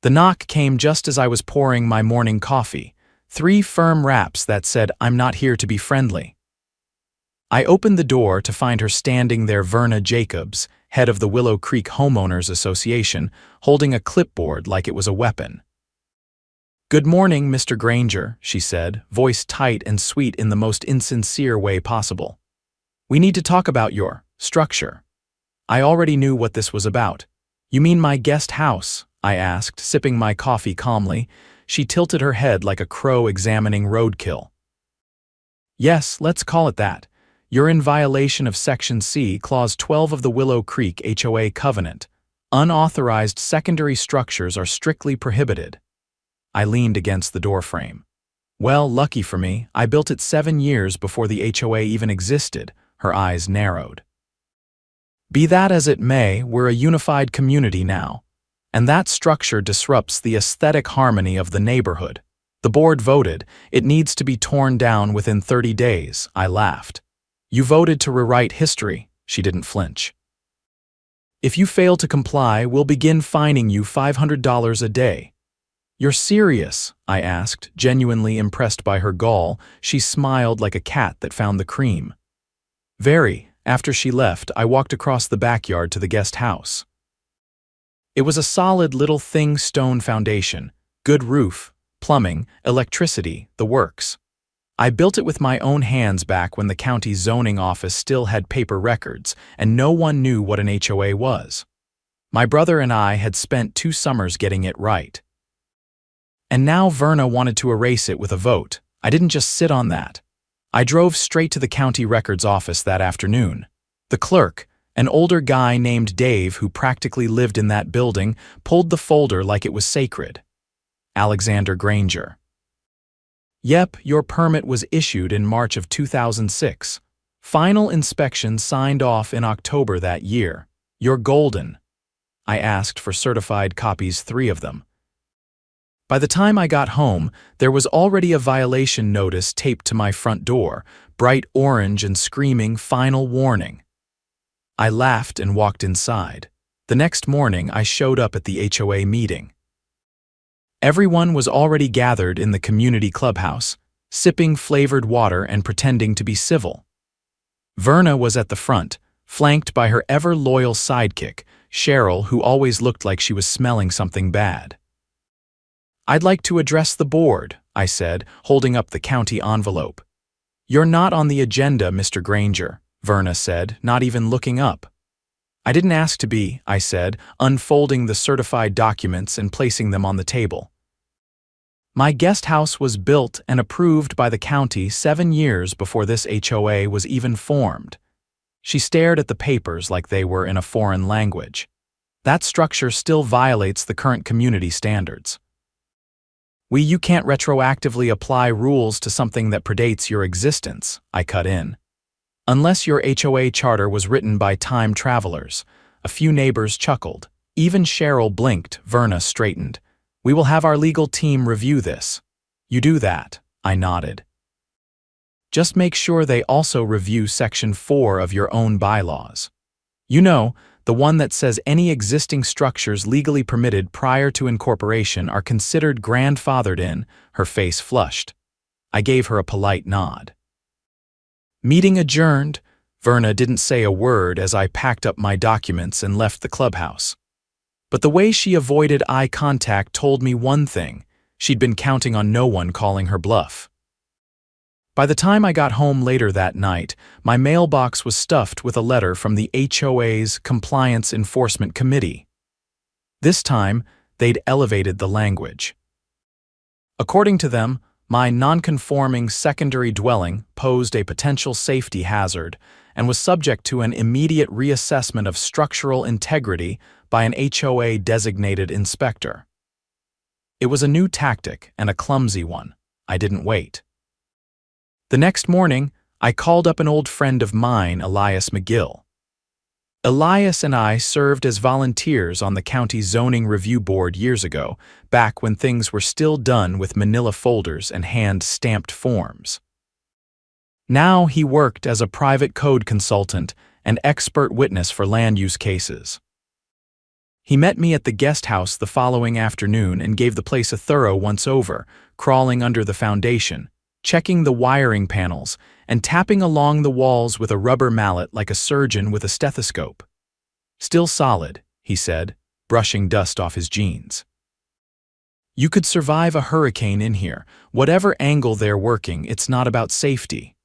The knock came just as I was pouring my morning coffee. 3 firm raps that said, "I'm not here to be friendly." I opened the door to find her standing there, Verna Jacobs, head of the Willow Creek Homeowners Association, holding a clipboard like it was a weapon. "Good morning, Mr. Granger," she said, voice tight and sweet in the most insincere way possible. "We need to talk about your structure." I already knew what this was about. "You mean my guest house?" I asked, sipping my coffee calmly. She tilted her head like a crow examining roadkill. "Yes, let's call it that. You're in violation of Section C, Clause 12 of the Willow Creek HOA Covenant. Unauthorized secondary structures are strictly prohibited." I leaned against the doorframe. "Well, lucky for me, I built it 7 years before the HOA even existed." Her eyes narrowed. "Be that as it may, we're a unified community now. And that structure disrupts the aesthetic harmony of the neighborhood. The board voted, it needs to be torn down within 30 days, I laughed. "You voted to rewrite history," she didn't flinch. "If you fail to comply, we'll begin fining you $500 a day." "You're serious?" I asked, genuinely impressed by her gall. She smiled like a cat that found the cream. "Very." After she left, I walked across the backyard to the guest house. It was a solid little thing, stone foundation, good roof, plumbing, electricity, the works. I built it with my own hands back when the county zoning office still had paper records, and no one knew what an HOA was. My brother and I had spent 2 summers getting it right. And now Verna wanted to erase it with a vote. I didn't just sit on that. I drove straight to the county records office that afternoon. The clerk, an older guy named Dave who practically lived in that building, pulled the folder like it was sacred. "Alexander Granger." "Yep, your permit was issued in March of 2006. Final inspection signed off in October that year. You're golden." I asked for certified copies, 3 of them. By the time I got home, there was already a violation notice taped to my front door, bright orange and screaming, "Final warning." I laughed and walked inside. The next morning, I showed up at the HOA meeting. Everyone was already gathered in the community clubhouse, sipping flavored water and pretending to be civil. Verna was at the front, flanked by her ever-loyal sidekick, Cheryl, who always looked like she was smelling something bad. "I'd like to address the board," I said, holding up the county envelope. "You're not on the agenda, Mr. Granger," Verna said, not even looking up. "I didn't ask to be," I said, unfolding the certified documents and placing them on the table. "My guest house was built and approved by the county 7 years before this HOA was even formed." She stared at the papers like they were in a foreign language. "That structure still violates the current community standards." You can't retroactively apply rules to something that predates your existence," I cut in. "Unless your HOA charter was written by time travelers." A few neighbors chuckled. Even Cheryl blinked. Verna straightened. "We will have our legal team review this." "You do that," I nodded. "Just make sure they also review Section 4 of your own bylaws. You know, the one that says any existing structures legally permitted prior to incorporation are considered grandfathered in." Her face flushed. I gave her a polite nod. "Meeting adjourned." Verna didn't say a word as I packed up my documents and left the clubhouse. But the way she avoided eye contact told me one thing: she'd been counting on no one calling her bluff. By the time I got home later that night, my mailbox was stuffed with a letter from the HOA's Compliance Enforcement Committee. This time, they'd elevated the language. According to them, my non-conforming secondary dwelling posed a potential safety hazard and was subject to an immediate reassessment of structural integrity by an HOA-designated inspector. It was a new tactic and a clumsy one. I didn't wait. The next morning, I called up an old friend of mine, Elias McGill. Elias and I served as volunteers on the county zoning review board years ago, back when things were still done with manila folders and hand-stamped forms. Now he worked as a private code consultant and expert witness for land use cases. He met me at the guest house the following afternoon and gave the place a thorough once-over, crawling under the foundation, checking the wiring panels, and tapping along the walls with a rubber mallet like a surgeon with a stethoscope. "Still solid," he said, brushing dust off his jeans. "You could survive a hurricane in here. Whatever angle they're working, it's not about safety."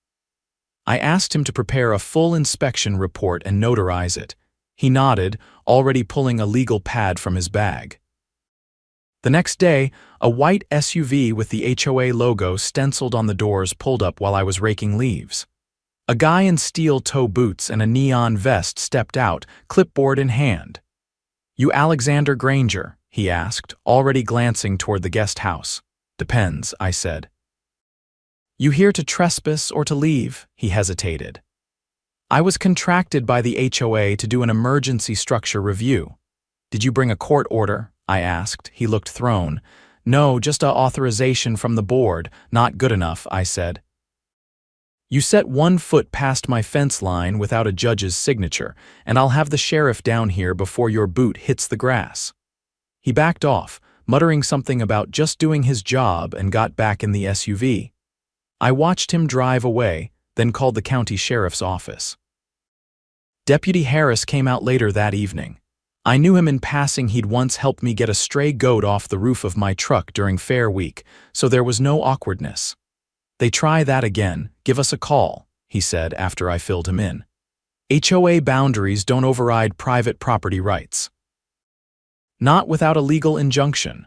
I asked him to prepare a full inspection report and notarize it. He nodded, already pulling a legal pad from his bag. The next day, a white SUV with the HOA logo stenciled on the doors pulled up while I was raking leaves. A guy in steel toe boots and a neon vest stepped out, clipboard in hand. "You Alexander Granger?" he asked, already glancing toward the guest house. "Depends," I said. "You here to trespass or to leave?" He hesitated. "I was contracted by the HOA to do an emergency structure review." "Did you bring a court order?" I asked. He looked thrown. "No, just a authorization from the board. Not good enough," I said. "You set 1 foot past my fence line without a judge's signature, and I'll have the sheriff down here before your boot hits the grass." He backed off, muttering something about just doing his job, and got back in the SUV. I watched him drive away, then called the county sheriff's office. Deputy Harris came out later that evening. I knew him in passing. He'd once helped me get a stray goat off the roof of my truck during Fair Week, so there was no awkwardness. "They try that again, give us a call," he said after I filled him in. HOA boundaries don't override private property rights. Not without a legal injunction.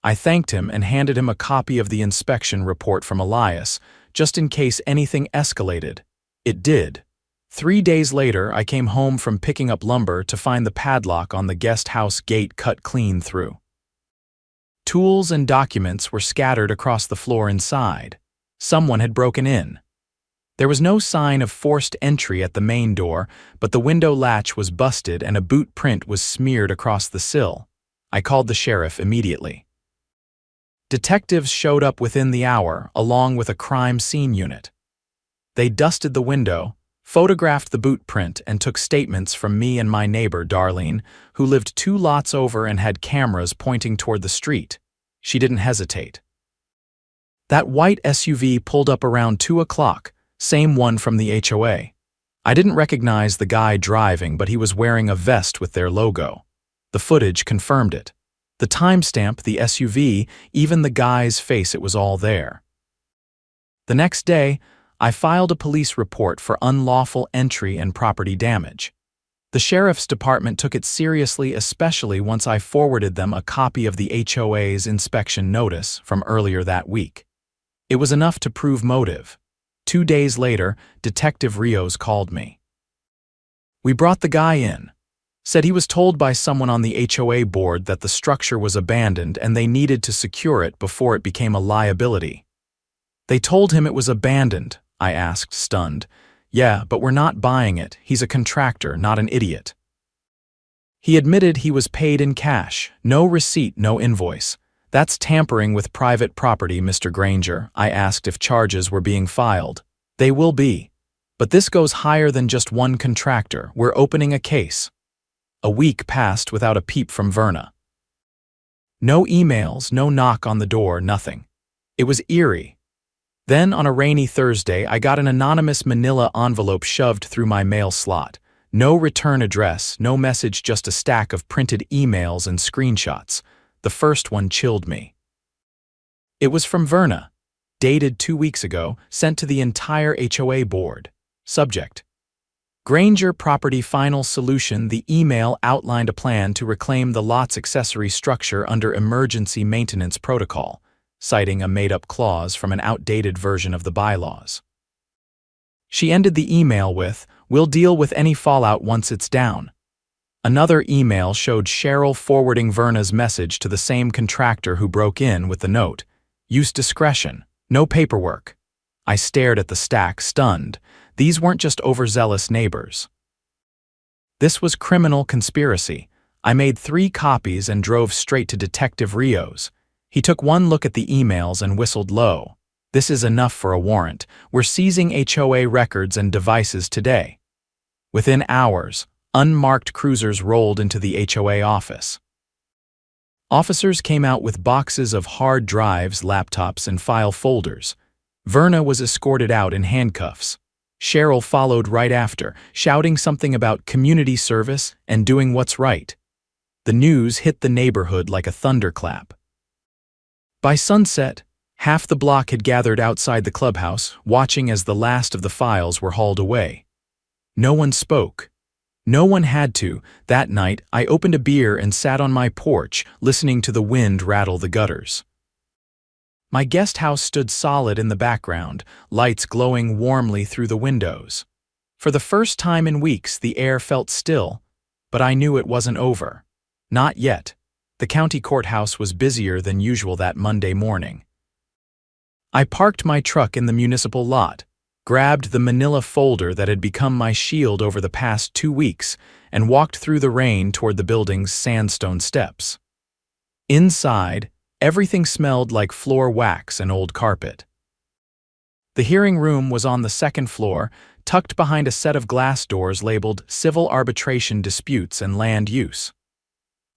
I thanked him and handed him a copy of the inspection report from Elias, just in case anything escalated. It did. 3 days later, I came home from picking up lumber to find the padlock on the guest house gate cut clean through. Tools and documents were scattered across the floor inside. Someone had broken in. There was no sign of forced entry at the main door, but the window latch was busted and a boot print was smeared across the sill. I called the sheriff immediately. Detectives showed up within the hour, along with a crime scene unit. They dusted the window, photographed the boot print, and took statements from me and my neighbor, Darlene, who lived 2 lots over and had cameras pointing toward the street. She didn't hesitate. That white SUV pulled up around 2 o'clock, same one from the HOA. I didn't recognize the guy driving, but he was wearing a vest with their logo. The footage confirmed it. The timestamp, the SUV, even the guy's face, it was all there. The next day, I filed a police report for unlawful entry and property damage. The sheriff's department took it seriously, especially once I forwarded them a copy of the HOA's inspection notice from earlier that week. It was enough to prove motive. 2 days later, Detective Rios called me. We brought the guy in. Said he was told by someone on the HOA board that the structure was abandoned and they needed to secure it before it became a liability. "They told him it was abandoned?" I asked, stunned. "Yeah, but we're not buying it. He's a contractor, not an idiot." He admitted he was paid in cash. No receipt, no invoice. "That's tampering with private property, Mr. Granger." I asked if charges were being filed. "They will be. But this goes higher than just one contractor. We're opening a case." A week passed without a peep from Verna. No emails, no knock on the door, nothing. It was eerie. Then, on a rainy Thursday, I got an anonymous manila envelope shoved through my mail slot. No return address, no message, just a stack of printed emails and screenshots. The first one chilled me. It was from Verna, dated 2 weeks ago, sent to the entire HOA board. Subject: Granger Property Final Solution. The email outlined a plan to reclaim the lot's accessory structure under emergency maintenance protocol, citing a made-up clause from an outdated version of the bylaws. She ended the email with, "We'll deal with any fallout once it's down." Another email showed Cheryl forwarding Verna's message to the same contractor who broke in with the note, "Use discretion, no paperwork." I stared at the stack, stunned. These weren't just overzealous neighbors. This was criminal conspiracy. I made 3 copies and drove straight to Detective Rios. He took one look at the emails and whistled low. "This is enough for a warrant. We're seizing HOA records and devices today." Within hours, Unmarked cruisers rolled into the HOA office. Officers came out with boxes of hard drives, laptops, and file folders. Verna was escorted out in handcuffs. Cheryl followed right after, shouting something about community service and doing what's right. The news hit the neighborhood like a thunderclap. By sunset, half the block had gathered outside the clubhouse, watching as the last of the files were hauled away. No one spoke. No one had to. That night, I opened a beer and sat on my porch, listening to the wind rattle the gutters. My guest house stood solid in the background, lights glowing warmly through the windows. For the first time in weeks, the air felt still, but I knew it wasn't over. Not yet. The county courthouse was busier than usual that Monday morning. I parked my truck in the municipal lot, grabbed the manila folder that had become my shield over the past 2 weeks, and walked through the rain toward the building's sandstone steps. Inside, everything smelled like floor wax and old carpet. The hearing room was on the second floor, tucked behind a set of glass doors labeled Civil Arbitration Disputes and Land Use.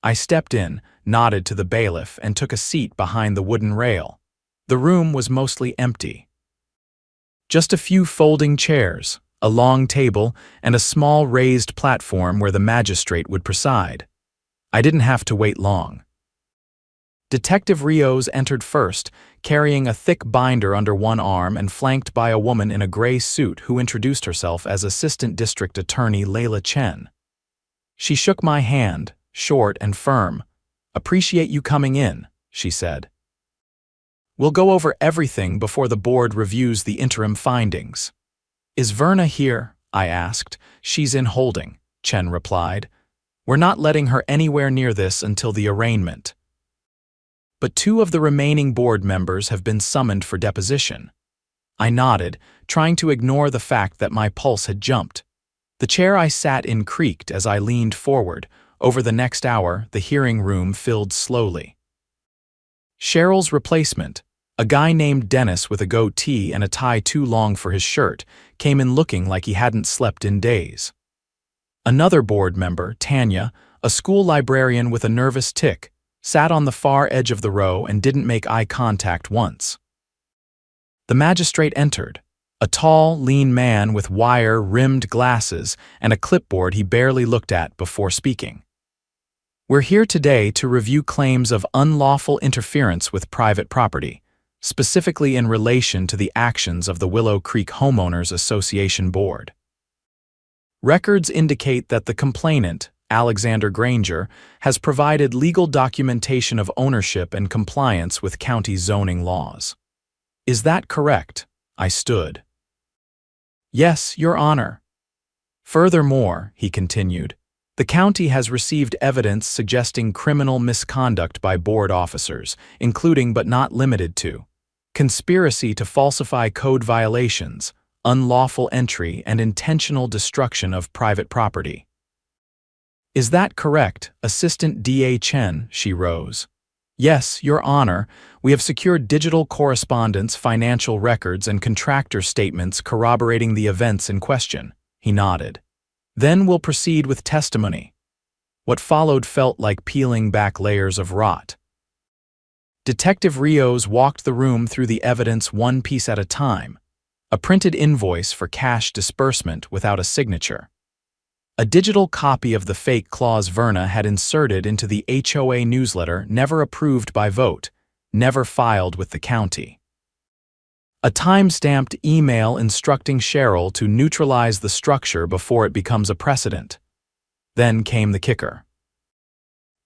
I stepped in, nodded to the bailiff, and took a seat behind the wooden rail. The room was mostly empty. Just a few folding chairs, a long table, and a small raised platform where the magistrate would preside. I didn't have to wait long. Detective Rios entered first, carrying a thick binder under one arm and flanked by a woman in a gray suit who introduced herself as Assistant District Attorney Layla Chen. She shook my hand, short and firm. "Appreciate you coming in," she said. "We'll go over everything before the board reviews the interim findings." "Is Verna here?" I asked. "She's in holding," Chen replied. "We're not letting her anywhere near this until the arraignment." "But 2 of the remaining board members have been summoned for deposition." I nodded, trying to ignore the fact that my pulse had jumped. The chair I sat in creaked as I leaned forward. Over the next hour, the hearing room filled slowly. Cheryl's replacement, a guy named Dennis with a goatee and a tie too long for his shirt, came in looking like he hadn't slept in days. Another board member, Tanya, a school librarian with a nervous tic, sat on the far edge of the row and didn't make eye contact once. The magistrate entered, a tall, lean man with wire-rimmed glasses and a clipboard he barely looked at before speaking. "We're here today to review claims of unlawful interference with private property, specifically in relation to the actions of the Willow Creek Homeowners Association Board. Records indicate that the complainant, Alexander Granger, has provided legal documentation of ownership and compliance with county zoning laws. Is that correct?" I stood. "Yes, Your Honor." "Furthermore," he continued, "the county has received evidence suggesting criminal misconduct by board officers, including but not limited to conspiracy to falsify code violations, unlawful entry, and intentional destruction of private property." "Is that correct, Assistant DA Chen?" She rose. "Yes, Your Honor. We have secured digital correspondence, financial records, and contractor statements corroborating the events in question." He nodded. "Then we'll proceed with testimony." What followed felt like peeling back layers of rot. Detective Rios walked the room through the evidence one piece at a time. A printed invoice for cash disbursement without a signature. A digital copy of the fake clause Verna had inserted into the HOA newsletter, never approved by vote, never filed with the county. A time-stamped email instructing Cheryl to neutralize the structure before it becomes a precedent. Then came the kicker.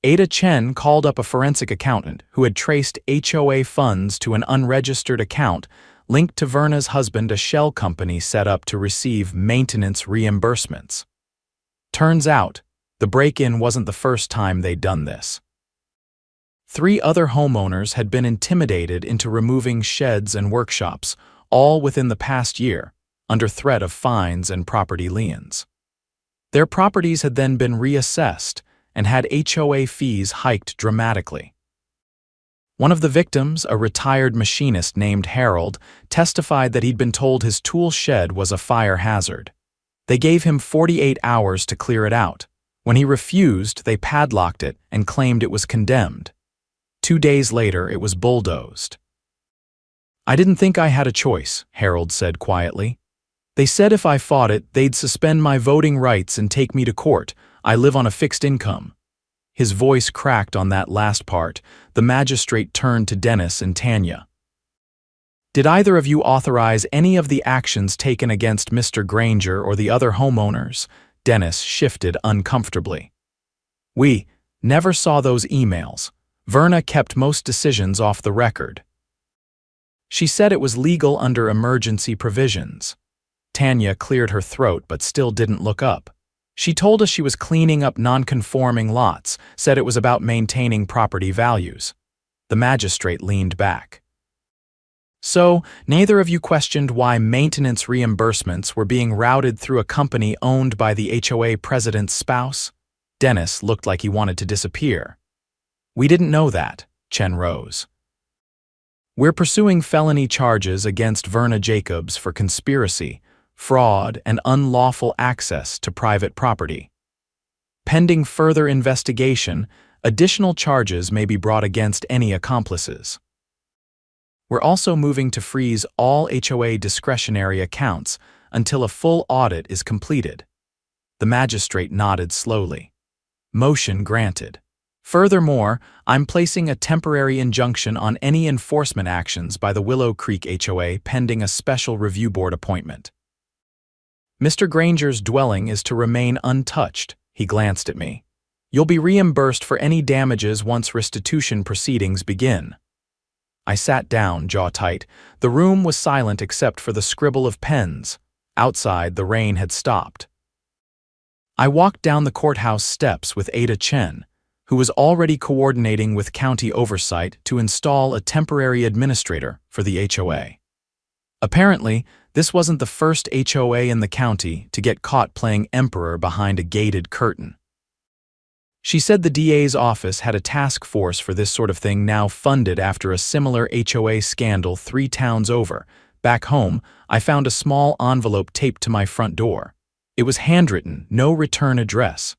Ada Chen called up a forensic accountant who had traced HOA funds to an unregistered account linked to Verna's husband, a shell company set up to receive maintenance reimbursements. Turns out, the break-in wasn't the first time they'd done this. 3 other homeowners had been intimidated into removing sheds and workshops, all within the past year, under threat of fines and property liens. Their properties had then been reassessed and had HOA fees hiked dramatically. One of the victims, a retired machinist named Harold, testified that he'd been told his tool shed was a fire hazard. They gave him 48 hours to clear it out. When he refused, they padlocked it and claimed it was condemned. 2 days later, it was bulldozed. "I didn't think I had a choice," Harold said quietly. "They said if I fought it, they'd suspend my voting rights and take me to court. I live on a fixed income." His voice cracked on that last part. The magistrate turned to Dennis and Tanya. "Did either of you authorize any of the actions taken against Mr. Granger or the other homeowners?" Dennis shifted uncomfortably. "We never saw those emails. Verna kept most decisions off the record. She said it was legal under emergency provisions." Tanya cleared her throat but still didn't look up. "She told us she was cleaning up non-conforming lots, said it was about maintaining property values." The magistrate leaned back. "So, neither of you questioned why maintenance reimbursements were being routed through a company owned by the HOA president's spouse?" Dennis looked like he wanted to disappear. "We didn't know that," Chen rose. "We're pursuing felony charges against Verna Jacobs for conspiracy, fraud, and unlawful access to private property. Pending further investigation, additional charges may be brought against any accomplices. We're also moving to freeze all HOA discretionary accounts until a full audit is completed." The magistrate nodded slowly. "Motion granted. Furthermore, I'm placing a temporary injunction on any enforcement actions by the Willow Creek HOA pending a special review board appointment. Mr. Granger's dwelling is to remain untouched." He glanced at me. "You'll be reimbursed for any damages once restitution proceedings begin." I sat down, jaw tight. The room was silent except for the scribble of pens. Outside, the rain had stopped. I walked down the courthouse steps with Ada Chen, who was already coordinating with county oversight to install a temporary administrator for the HOA. Apparently, this wasn't the first HOA in the county to get caught playing emperor behind a gated curtain. She said the DA's office had a task force for this sort of thing now funded after a similar HOA scandal 3 towns over. Back home, I found a small envelope taped to my front door. It was handwritten, no return address.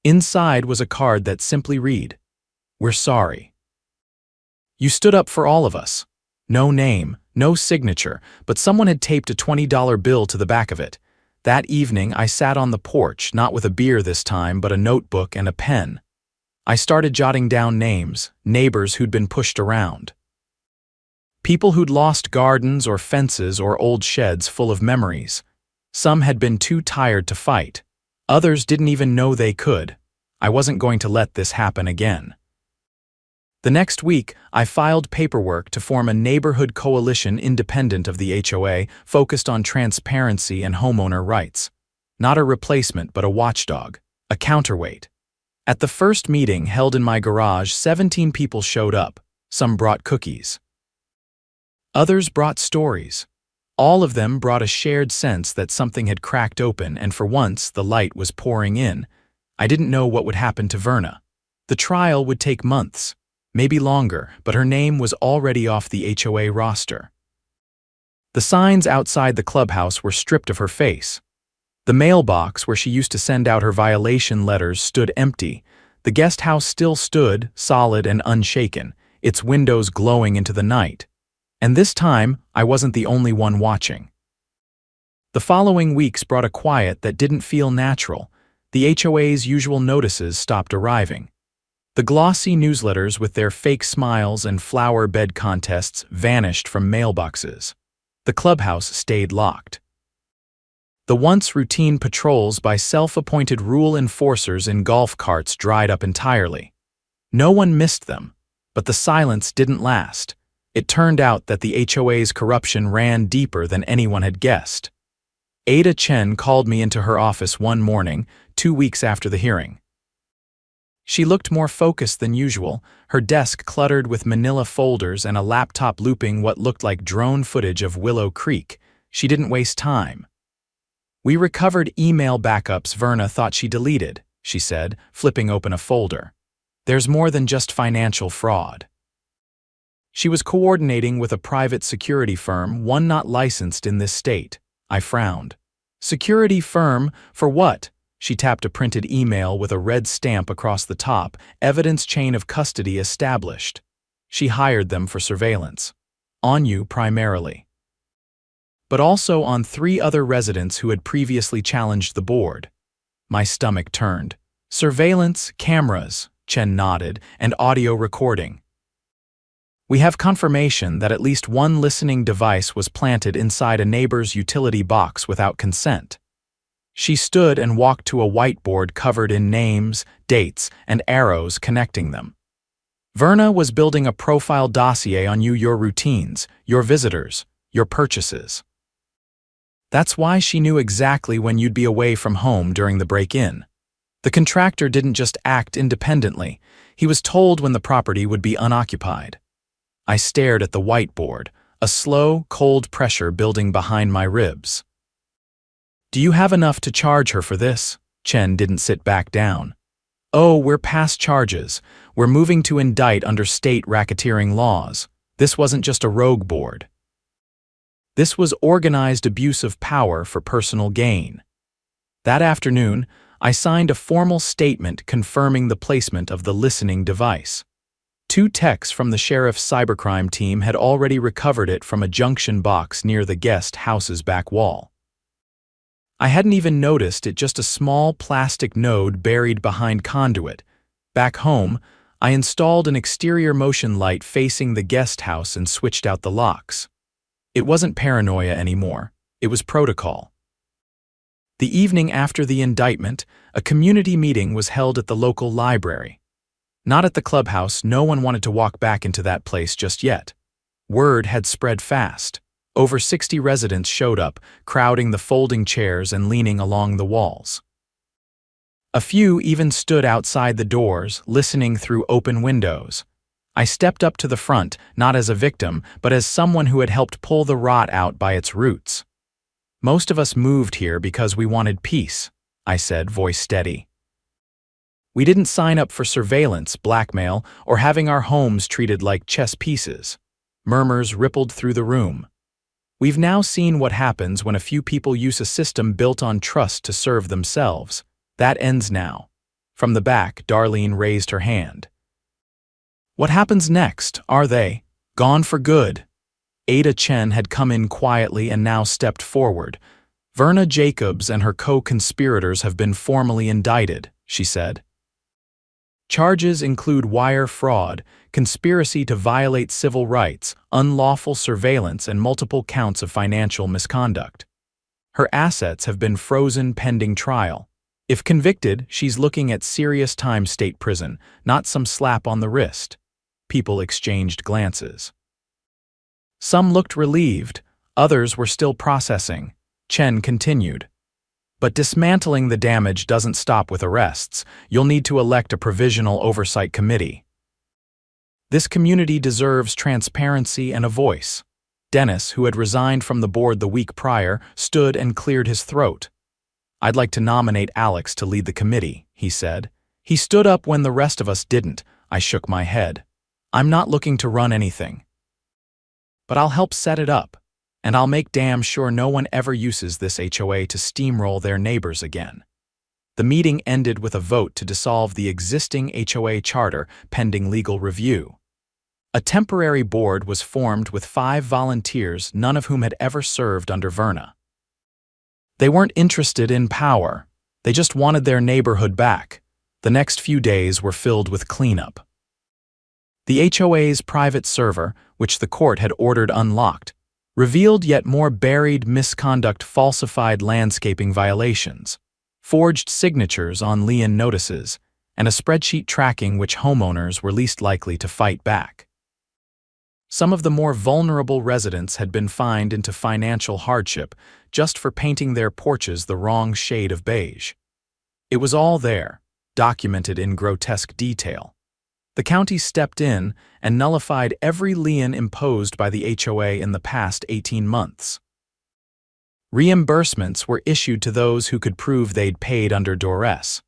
Inside was a card that simply read, "We're sorry." "You stood up for all of us." No name, no signature, but someone had taped a $20 bill to the back of it. That evening, I sat on the porch, not with a beer this time, but a notebook and a pen. I started jotting down names, neighbors who'd been pushed around. People who'd lost gardens or fences or old sheds full of memories. Some had been too tired to fight. Others didn't even know they could. I wasn't going to let this happen again. The next week, I filed paperwork to form a neighborhood coalition independent of the HOA focused on transparency and homeowner rights. Not a replacement, but a watchdog, a counterweight. At the first meeting held in my garage, 17 people showed up. Some brought cookies. Others brought stories. All of them brought a shared sense that something had cracked open, and for once the light was pouring in. I didn't know what would happen to Verna. The trial would take months. Maybe longer, but her name was already off the HOA roster. The signs outside the clubhouse were stripped of her face. The mailbox where she used to send out her violation letters stood empty. The guest house still stood, solid and unshaken, its windows glowing into the night. And this time, I wasn't the only one watching. The following weeks brought a quiet that didn't feel natural. The HOA's usual notices stopped arriving. The glossy newsletters with their fake smiles and flower bed contests vanished from mailboxes. The clubhouse stayed locked. The once routine patrols by self-appointed rule enforcers in golf carts dried up entirely. No one missed them, but the silence didn't last. It turned out that the HOA's corruption ran deeper than anyone had guessed. Ada Chen called me into her office one morning, 2 weeks after the hearing. She looked more focused than usual, her desk cluttered with manila folders and a laptop looping what looked like drone footage of Willow Creek. She didn't waste time. "We recovered email backups Verna thought she deleted," she said, flipping open a folder. "There's more than just financial fraud." She was coordinating with a private security firm, one not licensed in this state. I frowned. Security firm, for what? She tapped a printed email with a red stamp across the top, evidence chain of custody established. She hired them for surveillance. On you primarily. But also on 3 other residents who had previously challenged the board. My stomach turned. Surveillance, cameras, Chen nodded, and audio recording. We have confirmation that at least one listening device was planted inside a neighbor's utility box without consent. She stood and walked to a whiteboard covered in names, dates, and arrows connecting them. Verna was building a profile dossier on you, your routines, your visitors, your purchases. That's why she knew exactly when you'd be away from home during the break-in. The contractor didn't just act independently. He was told when the property would be unoccupied. I stared at the whiteboard, a slow, cold pressure building behind my ribs. Do you have enough to charge her for this? Chen didn't sit back down. Oh, we're past charges. We're moving to indict under state racketeering laws. This wasn't just a rogue board. This was organized abuse of power for personal gain. That afternoon, I signed a formal statement confirming the placement of the listening device. 2 techs from the sheriff's cybercrime team had already recovered it from a junction box near the guest house's back wall. I hadn't even noticed it, just a small plastic node buried behind conduit. Back home, I installed an exterior motion light facing the guest house and switched out the locks. It wasn't paranoia anymore. It was protocol. The evening after the indictment, a community meeting was held at the local library. Not at the clubhouse. No one wanted to walk back into that place just yet. Word had spread fast. Over 60 residents showed up, crowding the folding chairs and leaning along the walls. A few even stood outside the doors, listening through open windows. I stepped up to the front, not as a victim, but as someone who had helped pull the rot out by its roots. Most of us moved here because we wanted peace, I said, voice steady. We didn't sign up for surveillance, blackmail, or having our homes treated like chess pieces. Murmurs rippled through the room. We've now seen what happens when a few people use a system built on trust to serve themselves. That ends now. From the back, Darlene raised her hand. What happens next? Are they gone for good? Ada Chen had come in quietly and now stepped forward. Verna Jacobs and her co-conspirators have been formally indicted, she said. Charges include wire fraud, conspiracy to violate civil rights, unlawful surveillance, and multiple counts of financial misconduct. Her assets have been frozen pending trial. If convicted, she's looking at serious time state prison, not some slap on the wrist. People exchanged glances. Some looked relieved, others were still processing. Chen continued. But dismantling the damage doesn't stop with arrests. You'll need to elect a provisional oversight committee. This community deserves transparency and a voice. Dennis, who had resigned from the board the week prior, stood and cleared his throat. I'd like to nominate Alex to lead the committee, he said. He stood up when the rest of us didn't. I shook my head. I'm not looking to run anything. But I'll help set it up. And I'll make damn sure no one ever uses this HOA to steamroll their neighbors again. The meeting ended with a vote to dissolve the existing HOA charter pending legal review. A temporary board was formed with 5 volunteers, none of whom had ever served under Verna. They weren't interested in power. They just wanted their neighborhood back. The next few days were filled with cleanup. The HOA's private server, which the court had ordered unlocked, revealed yet more buried misconduct, falsified landscaping violations, forged signatures on lien notices, and a spreadsheet tracking which homeowners were least likely to fight back. Some of the more vulnerable residents had been fined into financial hardship just for painting their porches the wrong shade of beige. It was all there, documented in grotesque detail. The county stepped in and nullified every lien imposed by the HOA in the past 18 months. Reimbursements were issued to those who could prove they'd paid under duress.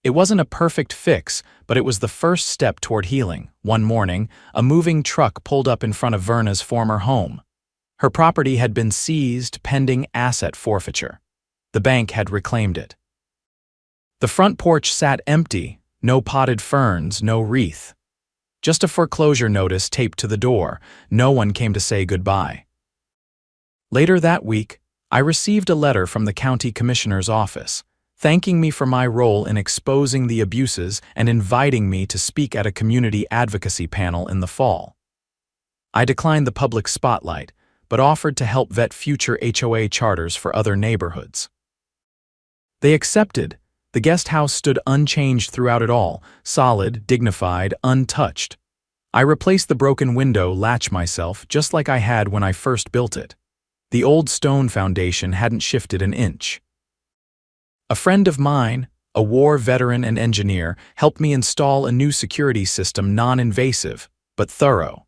It wasn't a perfect fix, but it was the first step toward healing. One morning, a moving truck pulled up in front of Verna's former home. Her property had been seized pending asset forfeiture. The bank had reclaimed it. The front porch sat empty, no potted ferns, no wreath. Just a foreclosure notice taped to the door. No one came to say goodbye. Later that week, I received a letter from the county commissioner's office, thanking me for my role in exposing the abuses and inviting me to speak at a community advocacy panel in the fall. I declined the public spotlight, but offered to help vet future HOA charters for other neighborhoods. They accepted. The guest house stood unchanged throughout it all, solid, dignified, untouched. I replaced the broken window latch myself just like I had when I first built it. The old stone foundation hadn't shifted an inch. A friend of mine, a war veteran and engineer, helped me install a new security system, non-invasive, but thorough.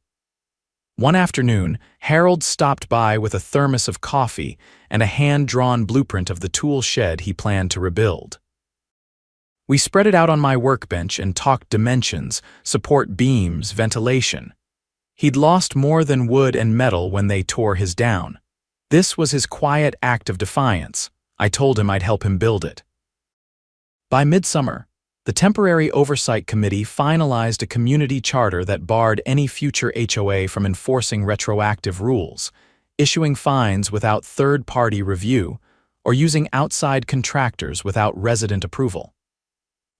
One afternoon, Harold stopped by with a thermos of coffee and a hand-drawn blueprint of the tool shed he planned to rebuild. We spread it out on my workbench and talked dimensions, support beams, ventilation. He'd lost more than wood and metal when they tore his down. This was his quiet act of defiance. I told him I'd help him build it. By midsummer, the Temporary Oversight Committee finalized a community charter that barred any future HOA from enforcing retroactive rules, issuing fines without third-party review, or using outside contractors without resident approval.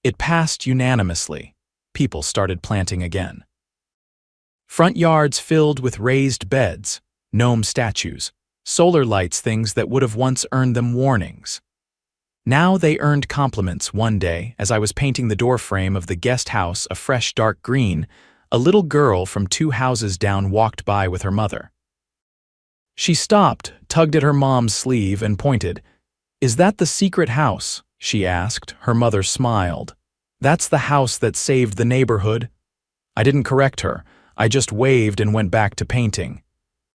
It passed unanimously. People started planting again. Front yards filled with raised beds, gnome statues, solar lights, things that would have once earned them warnings. Now they earned compliments. One day, as I was painting the doorframe of the guest house a fresh dark green, a little girl from 2 houses down walked by with her mother. She stopped, tugged at her mom's sleeve, and pointed. "Is that the secret house?" she asked. Her mother smiled. "That's the house that saved the neighborhood." I didn't correct her. I just waved and went back to painting.